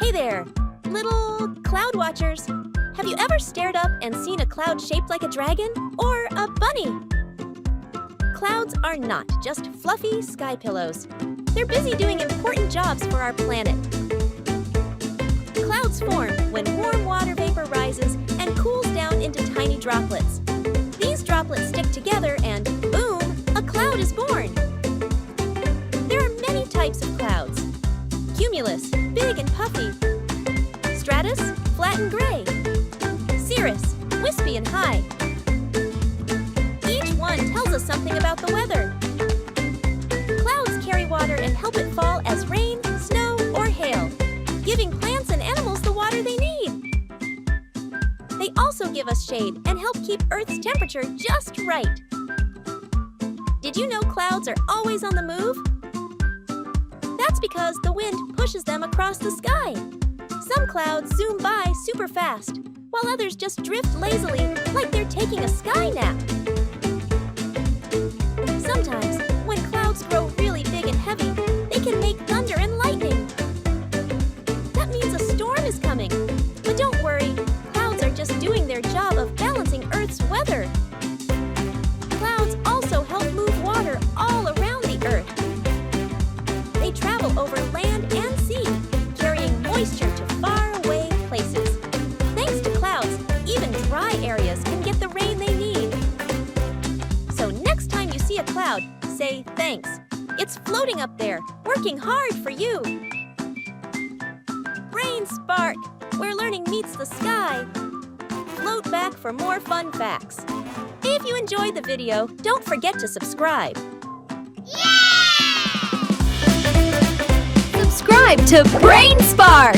Hey there, little cloud watchers. Have you ever stared up and seen a cloud shaped like a dragon or a bunny? Clouds are not just fluffy sky pillows. They're busy doing important jobs for our planet. Clouds form when warm water vapor rises and cools down into tiny droplets. These droplets stick together and, boom, a cloud is born. There are many types of clouds. Cumulus, big and puffy. Stratus, flat and gray. Cirrus, wispy and high. Each one tells us something about the weather. Clouds carry water and help it fall as rain, snow, or hail, giving plants and animals the water they need. They also give us shade and help keep Earth's temperature just right. Did you know clouds are always on the move? That's because the wind pushes them across the sky. Some clouds zoom by super fast, while others just drift lazily like they're taking a sky nap. Sometimes, when clouds grow really big and heavy, they can make thunder and lightning. That means a storm is coming. But don't worry, clouds are just doing their job of balancing Earth's weather. Clouds also help move water all around the Earth. They travel over land and sea, carrying moisture to faraway places. Thanks to clouds, even dry areas can get the rain they need. So next time you see a cloud, say thanks. It's floating up there, working hard for you. Brain Spark, where learning meets the sky. Float back for more fun facts. If you enjoyed the video, don't forget to subscribe. Subscribe to Brain Spark!